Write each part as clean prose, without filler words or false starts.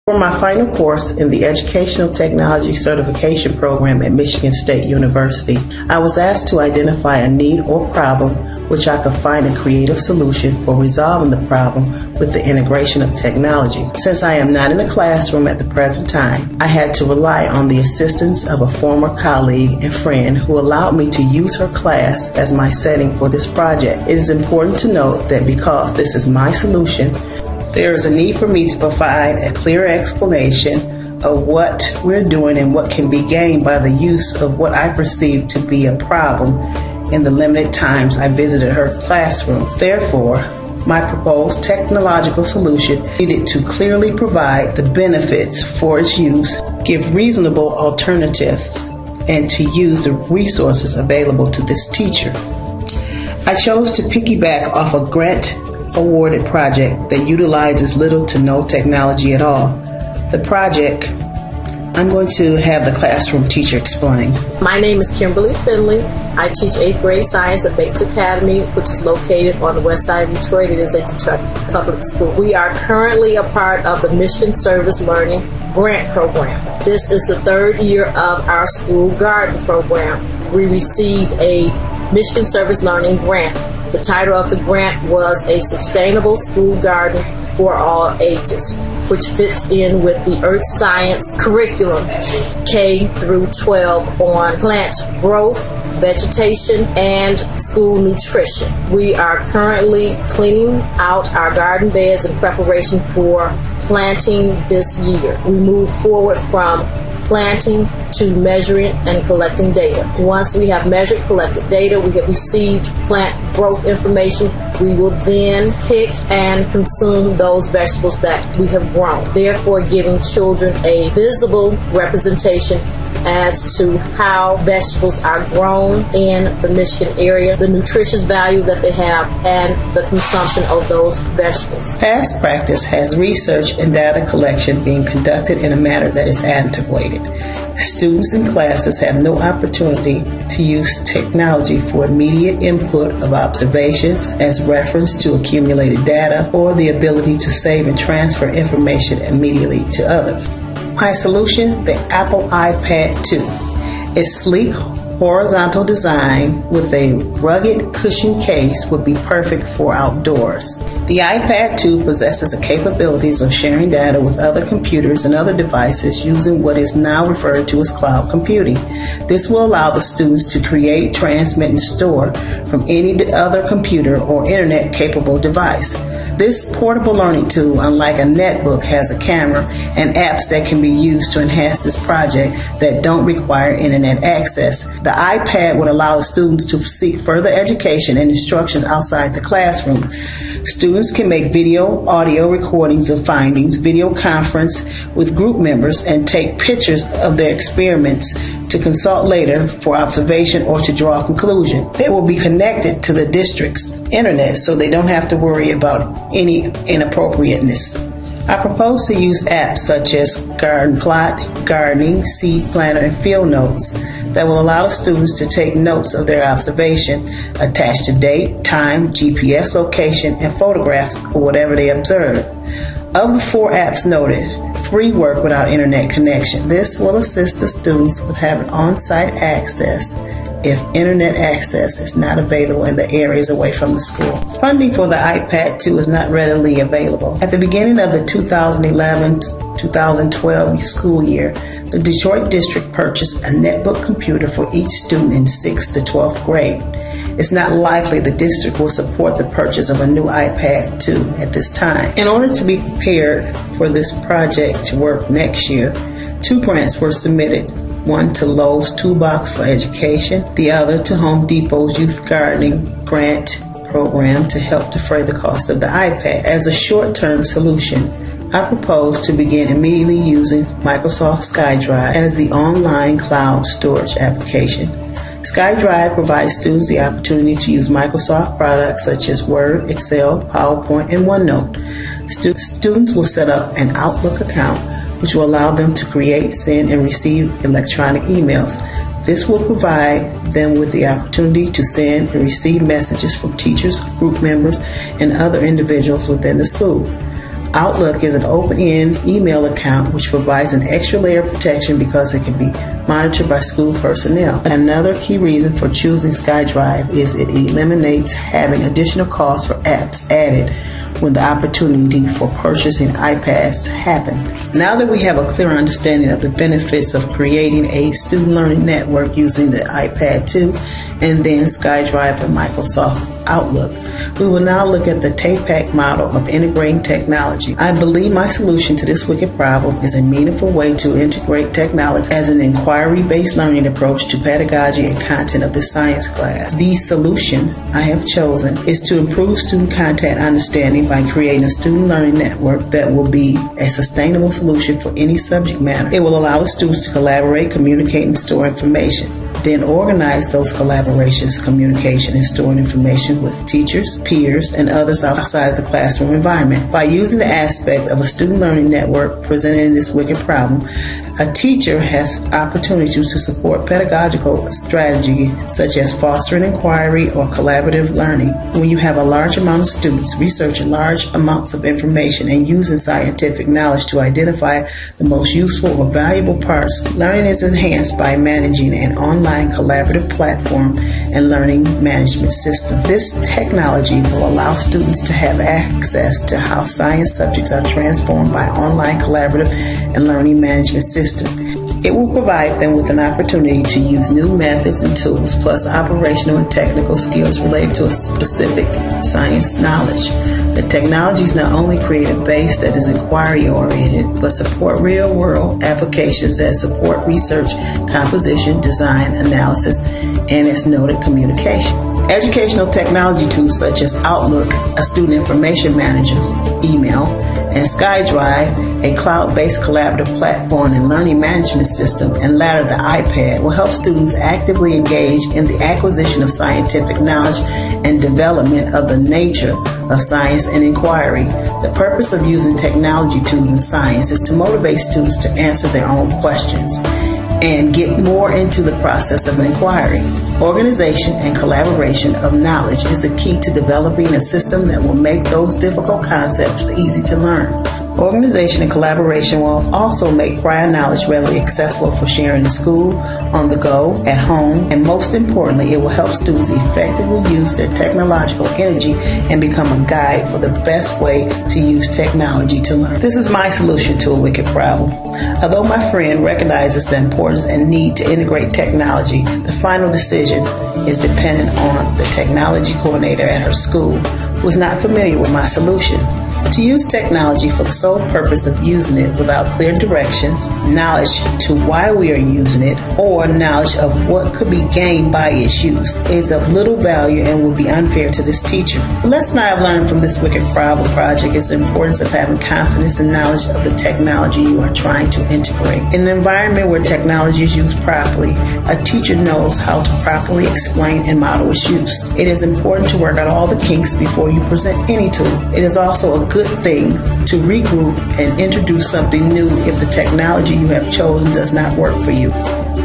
For my final course in the Educational Technology Certification Program at Michigan State University, I was asked to identify a need or problem which I could find a creative solution for resolving the problem with the integration of technology. Since I am not in a classroom at the present time, I had to rely on the assistance of a former colleague and friend who allowed me to use her class as my setting for this project. It is important to note that because this is my solution, there is a need for me to provide a clear explanation of what we're doing and what can be gained by the use of what I perceive to be a problem in the limited times I visited her classroom. Therefore, my proposed technological solution needed to clearly provide the benefits for its use, give reasonable alternatives, and to use the resources available to this teacher. I chose to piggyback off a grant-awarded project that utilizes little to no technology at all. The project, I'm going to have the classroom teacher explain. My name is Kimberly Finley. I teach 8th grade science at Bates Academy, which is located on the west side of Detroit. It is a Detroit public school. We are currently a part of the Michigan Service Learning Grant Program. This is the third year of our school garden program. We received a Michigan Service Learning Grant. The title of the grant was A Sustainable School Garden for All Ages, which fits in with the Earth Science curriculum K through 12 on plant growth, vegetation, and school nutrition. We are currently cleaning out our garden beds in preparation for planting this year. We move forward from planting to measuring and collecting data. Once we have measured, collected data, we have received plant growth information, we will then pick and consume those vegetables that we have grown, therefore giving children a visible representation as to how vegetables are grown in the Michigan area, the nutritious value that they have, and the consumption of those vegetables. Past practice has research and data collection being conducted in a manner that is antiquated. Students in classes have no opportunity to use technology for immediate input of observations as reference to accumulated data or the ability to save and transfer information immediately to others. My solution, the Apple iPad 2. Its sleek horizontal design with a rugged cushion case would be perfect for outdoors. The iPad 2 possesses the capabilities of sharing data with other computers and other devices using what is now referred to as cloud computing. This will allow the students to create, transmit, and store from any other computer or internet-capable device. This portable learning tool, unlike a netbook, has a camera and apps that can be used to enhance this project that don't require internet access. The iPad would allow the students to seek further education and instructions outside the classroom. Students can make video, audio recordings of findings, video conference with group members, and take pictures of their experiments to consult later for observation or to draw a conclusion. They will be connected to the district's internet so they don't have to worry about any inappropriateness. I propose to use apps such as Garden Plot, Gardening, Seed Planner, and Field Notes that will allow students to take notes of their observation, attached to date, time, GPS location, and photographs of whatever they observe. Of the 4 apps noted, 3 work without internet connection. This will assist the students with having on-site access if internet access is not available in the areas away from the school. Funding for the iPad 2 is not readily available. At the beginning of the 2011-2012 school year, the Detroit District purchased a netbook computer for each student in 6th to 12th grade. It's not likely the district will support the purchase of a new iPad 2 at this time. In order to be prepared for this project to work next year, 2 grants were submitted. One to Lowe's Toolbox for Education, the other to Home Depot's Youth Gardening Grant Program to help defray the cost of the iPad. As a short-term solution, I propose to begin immediately using Microsoft SkyDrive as the online cloud storage application. SkyDrive provides students the opportunity to use Microsoft products such as Word, Excel, PowerPoint, and OneNote. Students will set up an Outlook account, which will allow them to create, send, and receive electronic emails. This will provide them with the opportunity to send and receive messages from teachers, group members, and other individuals within the school. Outlook is an open-end email account which provides an extra layer of protection because it can be monitored by school personnel. Another key reason for choosing SkyDrive is it eliminates having additional costs for apps added when the opportunity for purchasing iPads happen. Now that we have a clear understanding of the benefits of creating a student learning network using the iPad 2 and then SkyDrive and Microsoft Outlook, we will now look at the TAPAC model of integrating technology. I believe my solution to this wicked problem is a meaningful way to integrate technology as an inquiry-based learning approach to pedagogy and content of the science class. The solution I have chosen is to improve student content understanding by creating a student learning network that will be a sustainable solution for any subject matter. It will allow the students to collaborate, communicate, and store information. Then organize those collaborations, communication, and storing information with teachers, peers, and others outside the classroom environment. By using the aspect of a student learning network presented in this wicked problem, a teacher has opportunities to support pedagogical strategy such as fostering inquiry or collaborative learning. When you have a large amount of students researching large amounts of information and using scientific knowledge to identify the most useful or valuable parts, learning is enhanced by managing an online collaborative platform and learning management system. This technology will allow students to have access to how science subjects are transformed by online collaborative and learning management system. It will provide them with an opportunity to use new methods and tools, plus operational and technical skills related to a specific science knowledge. The technologies not only create a base that is inquiry-oriented, but support real-world applications that support research, composition, design, analysis, and, as noted, communication. Educational technology tools such as Outlook, a student information manager, email, and SkyDrive, a cloud-based collaborative platform and learning management system, and latter the iPad, will help students actively engage in the acquisition of scientific knowledge and development of the nature of science and inquiry. The purpose of using technology tools in science is to motivate students to answer their own questions and get more into the process of inquiry. Organization and collaboration of knowledge is the key to developing a system that will make those difficult concepts easy to learn. Organization and collaboration will also make prior knowledge readily accessible for sharing in school, on the go, at home, and most importantly, it will help students effectively use their technological energy and become a guide for the best way to use technology to learn. This is my solution to a wicked problem. Although my friend recognizes the importance and need to integrate technology, the final decision is dependent on the technology coordinator at her school, who is not familiar with my solution. To use technology for the sole purpose of using it without clear directions, knowledge to why we are using it, or knowledge of what could be gained by its use is of little value and would be unfair to this teacher. The lesson I have learned from this wicked problem project is the importance of having confidence and knowledge of the technology you are trying to integrate. In an environment where technology is used properly, a teacher knows how to properly explain and model its use. It is important to work out all the kinks before you present any tool. It is also a good thing to regroup and introduce something new if the technology you have chosen does not work for you.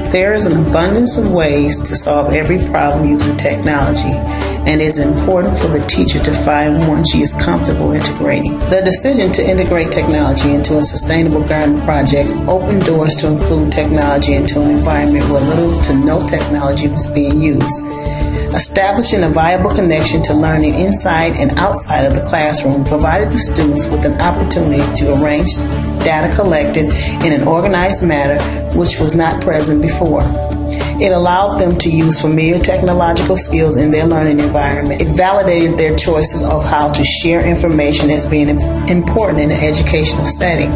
There is an abundance of ways to solve every problem using technology, and it is important for the teacher to find one she is comfortable integrating. The decision to integrate technology into a sustainable garden project opened doors to include technology into an environment where little to no technology was being used. Establishing a viable connection to learning inside and outside of the classroom provided the students with an opportunity to arrange data collected in an organized manner which was not present before. It allowed them to use familiar technological skills in their learning environment. It validated their choices of how to share information as being important in an educational setting.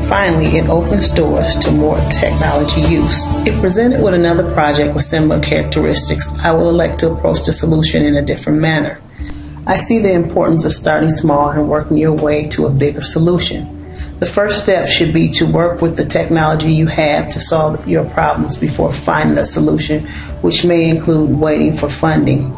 Finally, it opens doors to more technology use. If presented with another project with similar characteristics, I will elect to approach the solution in a different manner. I see the importance of starting small and working your way to a bigger solution. The first step should be to work with the technology you have to solve your problems before finding a solution, which may include waiting for funding.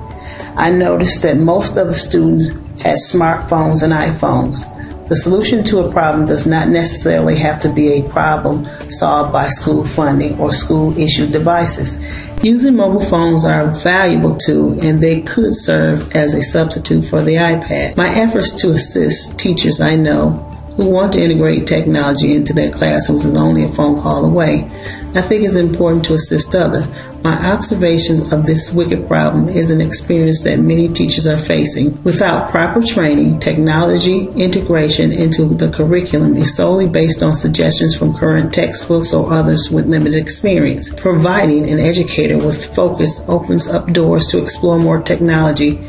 I noticed that most of the students had smartphones and iPhones. The solution to a problem does not necessarily have to be a problem solved by school funding or school-issued devices. Using mobile phones are a valuable tool, and they could serve as a substitute for the iPad. My efforts to assist teachers I know who want to integrate technology into their classrooms is only a phone call away. I think it's important to assist others. My observations of this wicked problem is an experience that many teachers are facing. Without proper training, technology integration into the curriculum is solely based on suggestions from current textbooks or others with limited experience. Providing an educator with focus opens up doors to explore more technology.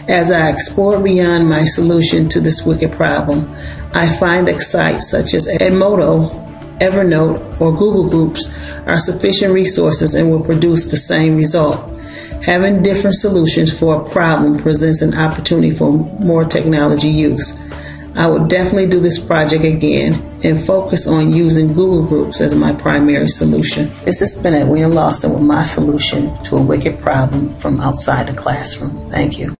As I explore beyond my solution to this wicked problem, I find that sites such as Edmodo, Evernote, or Google Groups are sufficient resources and will produce the same result. Having different solutions for a problem presents an opportunity for more technology use. I would definitely do this project again and focus on using Google Groups as my primary solution. This has been Edwina Lawson with my solution to a wicked problem from outside the classroom. Thank you.